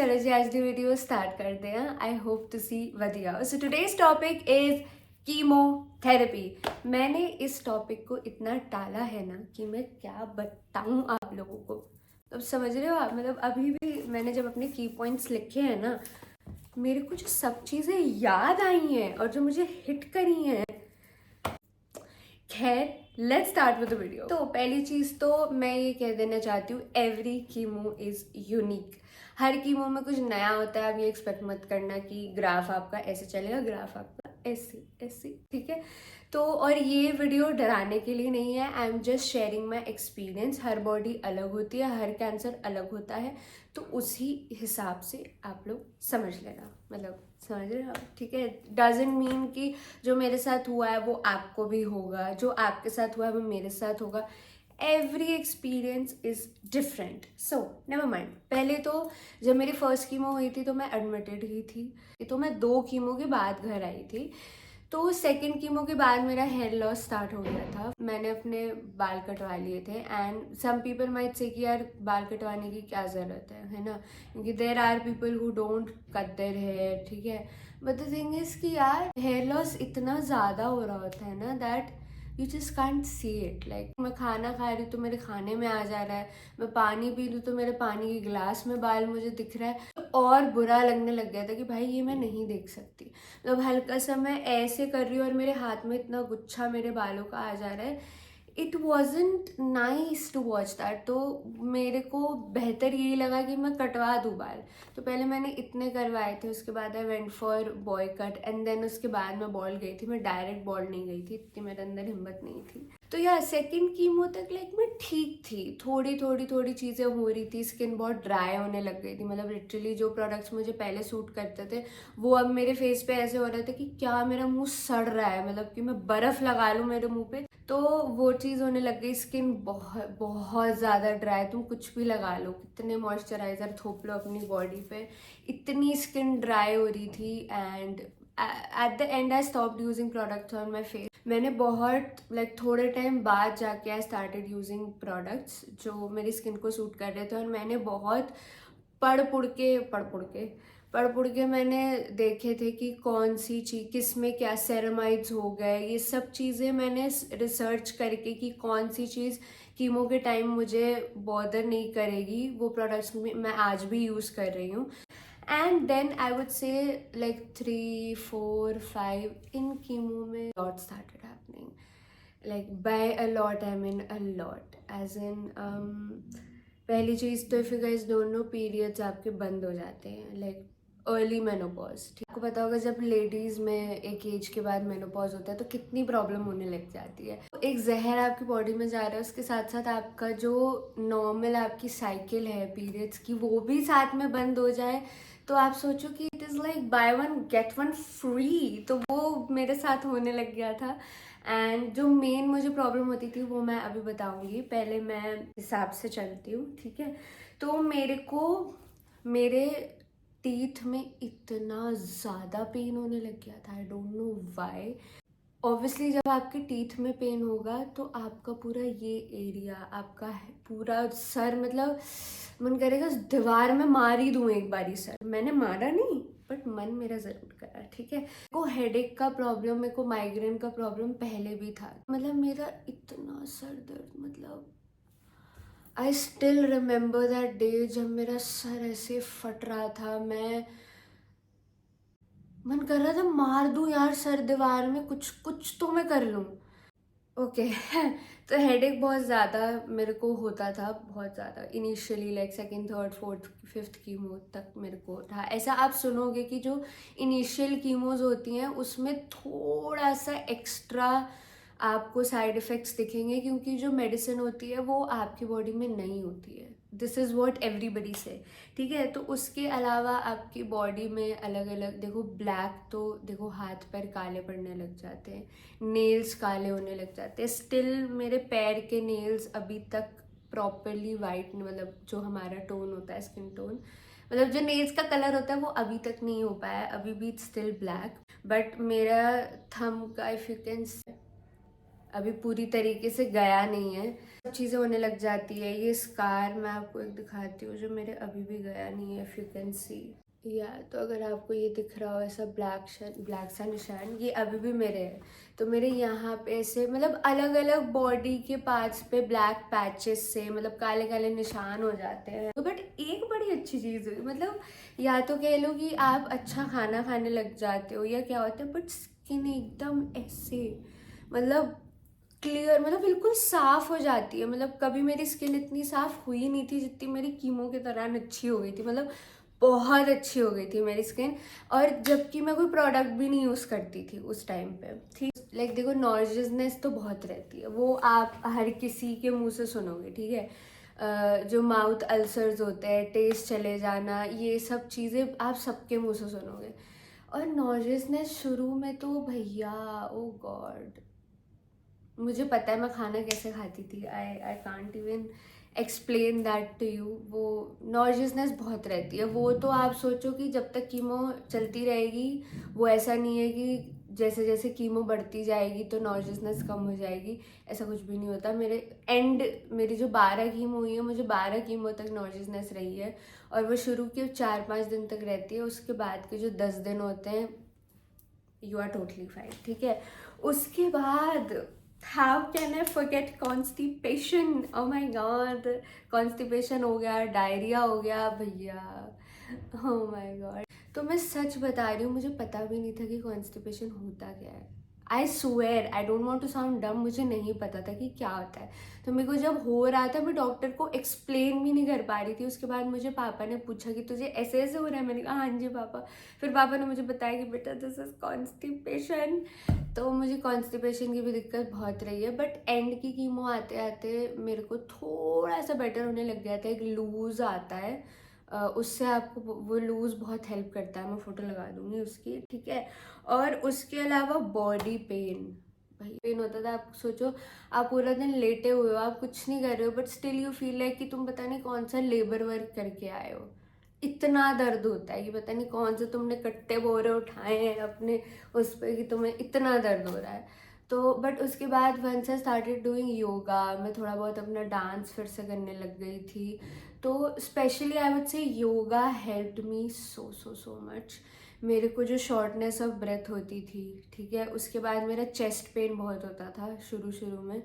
चलो जी आज दी video start करते हैं। आई होप तुसी वधिया। So today's topic is chemotherapy. मैंने इस टॉपिक को इतना टाला है ना कि मैं क्या बताऊं आप लोगों को। अब समझ रहे हो आप, मतलब अभी भी मैंने जब अपने की पॉइंट्स लिखे हैं ना, मेरे को जो सब चीज़ें याद आई हैं और जो मुझे हिट करी हैं। खैर, let's start with the video. तो पहली चीज़ तो मैं ये कह देना चाहती हूँ, every chemo is unique. Her chemo में कुछ नया होता है। आप ये एक्सपेक्ट मत करना कि ग्राफ आपका ऐसे चलेगा, ग्राफ आपका ऐसे ऐसे, ठीक है। तो और ये वीडियो डराने के लिए नहीं है, I am just sharing my experience. Her body अलग होती है, हर कैंसर अलग होता है, तो उसी हिसाब से आप लोग समझ लेना, मतलब समझ रहे हो, ठीक है। डजेंट मीन कि जो मेरे साथ हुआ है वो आपको भी होगा, जो आपके साथ हुआ है वो मेरे साथ होगा। Every experience is different, so never mind. पहले तो जब मेरी फर्स्ट कीमो हुई थी तो मैं एडमिटेड ही थी, तो मैं 2 कीमो के बाद घर आई थी। तो सेकेंड कीमो के बाद मेरा हेयर लॉस स्टार्ट हो गया था। मैंने अपने बाल कटवा लिए थे and some people might say कि यार बाल कटवाने की क्या ज़रूरत है ना, क्योंकि there are people who don't cut their hair, ठीक है। बट द थिंग इज कि यार हेयर लॉस इतना ज़्यादा हो रहा होता है ना that you just can't see it. Like मैं खाना खा रही हूँ तो मेरे खाने में आ जा रहा है, मैं पानी पी लूँ तो मेरे पानी के गिलास में बाल मुझे दिख रहा है। तो और बुरा लगने लग गया था कि भाई ये मैं नहीं देख सकती। मतलब हल्का सा मैं ऐसे कर रही हूँ और मेरे हाथ में इतना गुच्छा मेरे बालों का आ जा रहा है। It wasn't nice to watch that. तो मेरे को बेहतर यही लगा कि मैं कटवा दूँ बाल। तो पहले मैंने इतने करवाए थे, उसके बाद I went for boy cut and then उसके बाद मैं बॉल गई थी। मैं डायरेक्ट बॉल नहीं गई थी, इतनी मेरे अंदर हिम्मत नहीं थी। तो यार सेकंड कीमो तक लाइक मैं ठीक थी, थोड़ी चीज़ें हो रही थी। स्किन बहुत ड्राई होने लग गई थी, मतलब लिटरली जो प्रोडक्ट्स मुझे पहले सूट करते थे वो अब मेरे फेस पे ऐसे हो रहा था कि क्या मेरा मुंह सड़ रहा है, मतलब कि मैं बर्फ़ लगा लूँ मेरे मुंह पे। तो वो चीज़ होने लग गई। स्किन बहुत बहुत ज़्यादा ड्राई, तुम कुछ भी लगा लो, कितने मॉइस्चराइज़र थोप लो अपनी बॉडी पे, इतनी स्किन ड्राई हो रही थी। And at the and I stopped using products on my face. मैंने बहुत लाइक थोड़े टाइम बाद जाके आई स्टार्टेड यूजिंग प्रोडक्ट्स जो मेरी स्किन को सूट कर रहे थे। और मैंने बहुत पढ़ पुढ़ के मैंने देखे थे कि कौन सी चीज़ किस में क्या सेरेमाइड्स हो गए, ये सब चीज़ें मैंने रिसर्च करके कि कौन सी चीज़ कीमो के टाइम मुझे बॉदर नहीं करेगी, वो प्रोडक्ट्स में मैं आज भी यूज़ कर रही हूँ। And then I would say like 3, 4, 5 in chemo में lot started happening. like by a lot I mean a lot as in पहली चीज़ तो if you guys don't know, periods आपके बंद हो जाते हैं लाइक अर्ली मेनोपॉज। ठीक, आपको पता होगा जब लेडीज़ में एक एज के बाद मेनोपॉज होता है तो कितनी प्रॉब्लम होने लग जाती है। एक जहर आपकी बॉडी में जा रहा है, उसके साथ साथ आपका जो नॉर्मल आपकी साइकिल है पीरियड्स की वो भी साथ में बंद हो जाए, तो आप सोचो कि it is like by one get one free. तो वो मेरे साथ होने लग गया था। एंड जो मेन मुझे प्रॉब्लम होती थी वो मैं अभी बताऊंगी, पहले मैं हिसाब से चलती हूँ, ठीक है। तो मेरे को मेरे टीथ में इतना ज़्यादा पेन होने लग गया था, I don't know why. Obviously जब आपके टीथ में पेन होगा तो आपका पूरा ये एरिया, आपका पूरा सर, मतलब मन करेगा दीवार में मार ही दूँ एक बारी सर। मैंने मारा नहीं बट मन मेरा ज़रूर करा, ठीक है। मेरे को हेडेक का प्रॉब्लम, मेरे को माइग्रेन का प्रॉब्लम पहले भी था। मतलब मेरा इतना सर दर्द, मतलब I still remember that day जब मेरा सर ऐसे फट रहा था। मैं मन कर रहा था मार दूं यार सर दीवार में, कुछ कुछ तो मैं कर लूं। ओके तो हेडेक बहुत ज़्यादा मेरे को होता था, बहुत ज़्यादा initially like second, third, fourth, fifth chemo तक मेरे को था ऐसा। आप सुनोगे कि जो इनिशियल कीमोज होती हैं उसमें थोड़ा सा एक्स्ट्रा आपको साइड इफ़ेक्ट्स दिखेंगे, क्योंकि जो मेडिसिन होती है वो आपकी बॉडी में नहीं होती है। दिस इज़ वॉट एवरीबडी से, ठीक है। तो उसके अलावा आपकी बॉडी में अलग अलग, देखो ब्लैक, तो देखो हाथ पैर काले पड़ने लग जाते हैं, नेल्स काले होने लग जाते हैं। स्टिल मेरे पैर के नेल्स अभी तक प्रॉपरली वाइट, मतलब जो हमारा टोन होता है स्किन टोन, मतलब जो नेल्स का कलर होता है वो अभी तक नहीं हो पाया, अभी भी स्टिल ब्लैक। बट मेरा थंब का, इफ यू कैन, अभी पूरी तरीके से गया नहीं है, सब चीज़ें होने लग जाती है। ये स्कार मैं आपको एक दिखाती हूँ जो मेरे अभी भी गया नहीं है, इफ़ यू कैन सी। या तो अगर आपको ये दिख रहा हो ऐसा ब्लैक सा निशान, ये अभी भी मेरे है। तो मेरे यहाँ पे ऐसे मतलब अलग अलग बॉडी के पार्ट्स पे ब्लैक पैचेस से मतलब काले काले निशान हो जाते हैं। तो बट एक बड़ी अच्छी चीज़ हुई, मतलब या तो कह लो कि आप अच्छा खाना खाने लग जाते हो या क्या होता है, बट स्किन एकदम ऐसे मतलब क्लियर, मतलब बिल्कुल साफ हो जाती है। मतलब कभी मेरी स्किन इतनी साफ हुई नहीं थी जितनी मेरी कीमो के दौरान अच्छी हो गई थी, मतलब बहुत अच्छी हो गई थी मेरी स्किन। और जबकि मैं कोई प्रोडक्ट भी नहीं यूज़ करती थी उस टाइम पे, ठीक। लाइक देखो, नॉइज़नेस तो बहुत रहती है, वो आप हर किसी के मुंह से सुनोगे, ठीक है। जो माउथ अल्सर्स होते हैं, टेस्ट चले जाना, ये सब चीज़ें आप सबके मुंह से सुनोगे। और नॉइज़नेस शुरू में तो भैया, ओ गॉड, मुझे पता है मैं खाना कैसे खाती थी। I can't even explain that to you. वो नॉइज़नेस बहुत रहती है। वो तो आप सोचो कि जब तक कीमो चलती रहेगी, वो ऐसा नहीं है कि जैसे जैसे कीमो बढ़ती जाएगी तो नॉइज़नेस कम हो जाएगी, ऐसा कुछ भी नहीं होता। मेरी जो 12 कीमो हुई है, मुझे 12 कीमो तक नॉइज़नेस रही है। और वो शुरू के 4-5 दिन तक रहती है, उसके बाद के जो 10 दिन होते हैं यू आर टोटली फाइन, ठीक है। उसके बाद how can I forget constipation, oh my God, constipation हो गया, डायरिया हो गया भैया, ओ माय गॉड। तो मैं सच बता रही हूँ, मुझे पता भी नहीं था कि कॉन्स्टिपेशन होता क्या है। I swear, I don't want to sound dumb, मुझे नहीं पता था कि क्या होता है। तो मेरे को जब हो रहा था, मैं डॉक्टर को एक्सप्लेन भी नहीं कर पा रही थी। उसके बाद मुझे पापा ने पूछा कि तुझे ऐसे ऐसे हो रहा है, मैंने कहा हाँ जी पापा। फिर पापा ने मुझे बताया कि बेटा दिस इज कॉन्स्टिपेशन। तो मुझे कॉन्स्टिपेशन की भी दिक्कत बहुत रही है, बट एंड की कीमो आते आते मेरे को थोड़ा सा बेटर होने लग गया था। एक लूज़ आता है, उससे आपको वो लूज़ बहुत हेल्प करता है, मैं फ़ोटो लगा दूंगी उसकी, ठीक है। और उसके अलावा बॉडी पेन, भाई पेन होता था। आप सोचो, आप पूरा दिन लेटे हुए हो, आप कुछ नहीं कर रहे हो, but still you feel like कि तुम पता नहीं कौन सा लेबर वर्क करके आए हो। इतना दर्द होता है कि पता नहीं कौन से तुमने कट्टे बोरे उठाए हैं अपने उस पर कि तुम्हें इतना दर्द हो रहा है। तो बट उसके बाद once I started doing yoga, मैं थोड़ा बहुत अपना डांस फिर से करने लग गई थी। तो स्पेशली आई वुड से योगा हेल्प्ड मी सो सो सो मच। मेरे को जो शॉर्टनेस ऑफ ब्रेथ होती थी, ठीक है, उसके बाद मेरा चेस्ट पेन बहुत होता था शुरू शुरू में।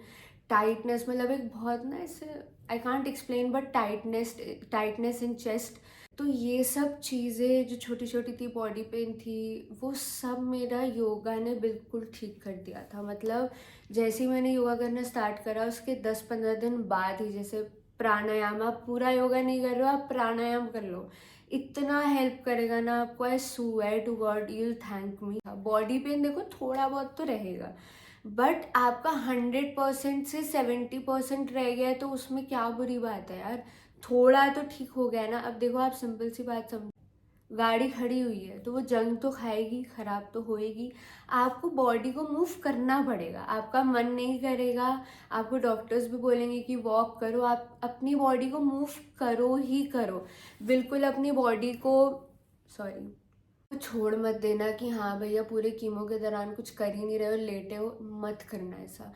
टाइटनेस, मतलब एक बहुत ना ऐसे, I can't explain, but tightness in chest. तो ये सब चीज़ें जो छोटी छोटी थी, बॉडी पेन थी, वो सब मेरा योगा ने बिल्कुल ठीक कर दिया था। मतलब जैसे ही मैंने योगा करना स्टार्ट करा, उसके 10-15 दिन बाद ही, जैसे प्राणायाम, आप पूरा योगा नहीं कर रहे हो, आप प्राणायाम कर लो, इतना हेल्प करेगा ना आपको। I swear to God, you will thank me. Body pain देखो थोड़ा बहुत तो रहेगा, बट आपका 100% से 70% रह गया है, तो उसमें क्या बुरी बात है यार। थोड़ा तो ठीक हो गया ना। अब देखो, आप सिंपल सी बात समझो, गाड़ी खड़ी हुई है तो वो जंग तो खाएगी, खराब तो होएगी। आपको बॉडी को मूव करना पड़ेगा, आपका मन नहीं करेगा। आपको डॉक्टर्स भी बोलेंगे कि वॉक करो, आप अपनी बॉडी को मूव करो ही करो। बिल्कुल अपनी बॉडी को, सॉरी, छोड़ मत देना कि हाँ भैया पूरे कीमो के दौरान कुछ कर ही नहीं रहे हो, लेटे हो, मत करना ऐसा।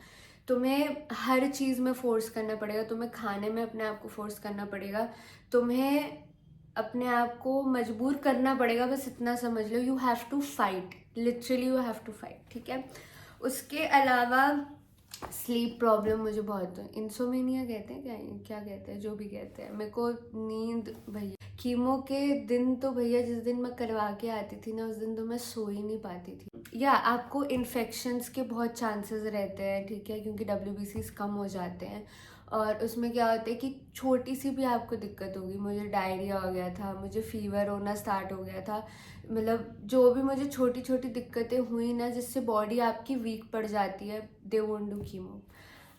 तुम्हें हर चीज़ में फोर्स करना पड़ेगा, तुम्हें खाने में अपने आप को फोर्स करना पड़ेगा, तुम्हें अपने आप को मजबूर करना पड़ेगा, बस इतना समझ लो। You have to fight, literally you have to fight, ठीक है। उसके अलावा स्लीप प्रॉब्लम मुझे बहुत, इंसोमेनिया कहते हैं, क्या क्या कहते हैं, जो भी कहते हैं, मेरे को नींद भैया कीमो के दिन तो भैया, जिस दिन मैं करवा के आती थी ना, उस दिन तो मैं सो ही नहीं पाती थी। या आपको इन्फेक्शंस के बहुत चांसेस रहते हैं, ठीक है, क्योंकि WBCs कम हो जाते हैं। और उसमें क्या होता है कि छोटी सी भी आपको दिक्कत होगी, मुझे डायरिया हो गया था, मुझे फीवर होना स्टार्ट हो गया था, मतलब जो भी मुझे छोटी छोटी दिक्कतें हुई ना, जिससे बॉडी आपकी वीक पड़ जाती है, दे वोंट डू कीमो।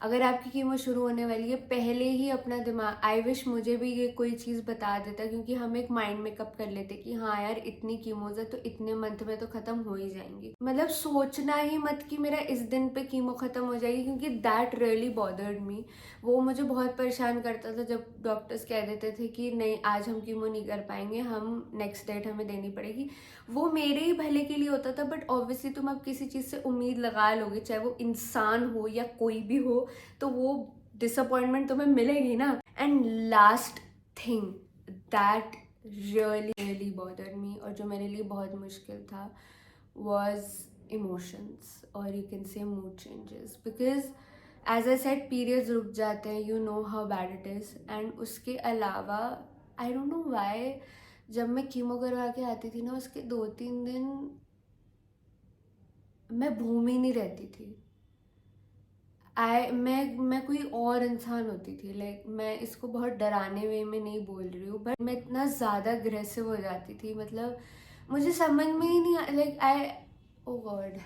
अगर आपकी कीमो शुरू होने वाली है पहले ही अपना दिमाग, आई विश मुझे भी ये कोई चीज़ बता देता, क्योंकि हम एक माइंड मेकअप कर लेते कि हाँ यार इतनी कीमोज है तो इतने मंथ में तो ख़त्म हो ही जाएंगी। मतलब सोचना ही मत कि मेरा इस दिन पे कीमो ख़त्म हो जाएगी, क्योंकि दैट रियली बॉदर्ड मी। वो मुझे बहुत परेशान करता था जब डॉक्टर्स कह देते थे कि नहीं आज हम कीमो नहीं कर पाएंगे, हम नेक्स्ट डेट हमें देनी पड़ेगी। वो मेरे ही भले के लिए होता था, बट ऑब्वियसली तुम अब किसी चीज़ से उम्मीद लगा लोगे, चाहे वो इंसान हो या कोई भी हो, तो वो डिसअपॉइंटमेंट तुम्हें मिलेगी ना। And last thing that really bothered me, और जो मेरे लिए बहुत मुश्किल था, वॉज इमोशंस, और you can say mood changes, because as I said periods रुक जाते हैं, you know how bad it is. And उसके अलावा आई डोंट नो वाई, जब मैं कीमो करवा के आती थी ना, उसके 2-3 दिन मैं भूमि ही नहीं रहती थी। मैं कोई और इंसान होती थी। लाइक मैं इसको बहुत डराने वे में नहीं बोल रही हूँ, बट मैं इतना ज़्यादा अग्रेसिव हो जाती थी, मतलब मुझे समझ में ही नहीं, लाइक ओ गॉड,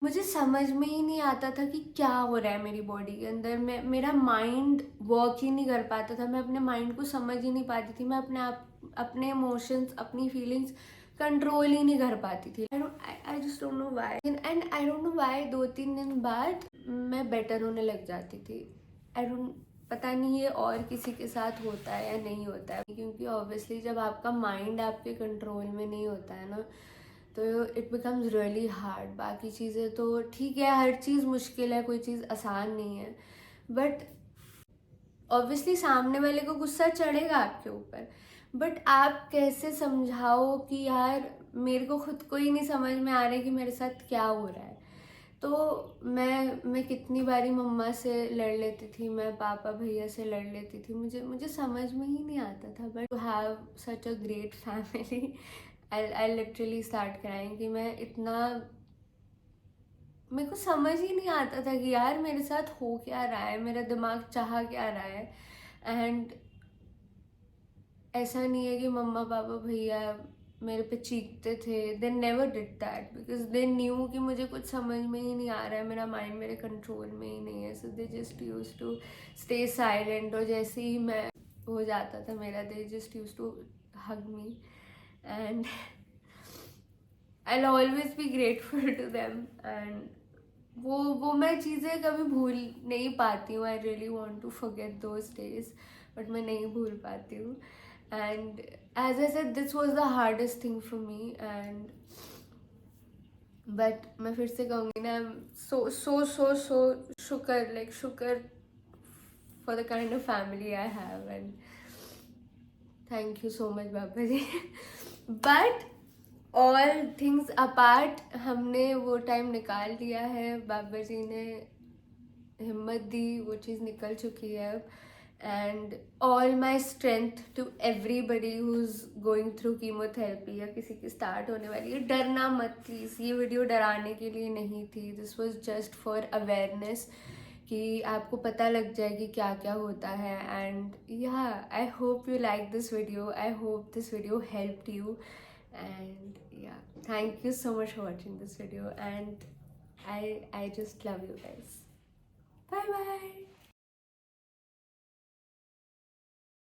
मुझे समझ में ही नहीं आता था कि क्या हो रहा है मेरी बॉडी के अंदर। मेरा माइंड वर्क ही नहीं कर पाता था, मैं अपने माइंड को समझ ही नहीं पाती थी, मैं अपने इमोशंस, अपनी फीलिंग्स कंट्रोल ही नहीं कर पाती थी। I just don't know why, and I don't know why 2-3 दिन बाद मैं बेटर होने लग जाती थी। आई डोंट, पता नहीं ये और किसी के साथ होता है या नहीं होता है, क्योंकि ऑब्वियसली जब आपका माइंड आपके कंट्रोल में नहीं होता है ना, तो इट बिकम्स रियली हार्ड। बाकी चीज़ें तो ठीक है, हर चीज़ मुश्किल है, कोई चीज़ आसान नहीं है, बट ऑब्वियसली सामने वाले को गुस्सा चढ़ेगा आपके ऊपर, बट आप कैसे समझाओ कि यार मेरे को खुद को ही नहीं समझ में आ रहा है कि मेरे साथ क्या हो रहा है। तो मैं कितनी बारी मम्मा से लड़ लेती थी, मैं पापा भैया से लड़ लेती थी, मुझे समझ में ही नहीं आता था। But to have such a great family, I literally start crying कि मैं इतना, मेरे को समझ ही नहीं आता था कि यार मेरे साथ हो क्या रहा है, मेरा दिमाग चाह क्या रहा है। एंड ऐसा नहीं है कि मम्मा पापा भैया मेरे पे चीखते थे, they never did that, because they knew कि मुझे कुछ समझ में ही नहीं आ रहा है, मेरा माइंड मेरे कंट्रोल में ही नहीं है। So they just use to stay silent, और जैसे ही मैं हो जाता था मेरा, they just use to hug me, and I'll always be grateful to them. And वो मैं चीज़ें कभी भूल नहीं पाती हूँ। I really want to forget those days, but मैं नहीं भूल पाती हूँ। And as I said, this was the hardest thing for me. And but मैं फिर से कहूँगी ना, I'm so शुक्र for the kind of family I have, and thank you so much Baba ji. But all things apart, हमने वो time निकाल लिया है, बाबा जी ने हिम्मत दी, वो चीज़ निकल चुकी है अब। And all my strength to everybody who is going through chemotherapy, या किसी की स्टार्ट होने वाली है, डरना मत प्लीज़। ये वीडियो डराने के लिए नहीं थी, this was just for awareness, कि आपको पता लग जाए कि क्या क्या होता है। एंड या I hope you like this video, I hope this video helped you, and yeah, thank you so much for watching this video, and I just love you guys. Bye bye.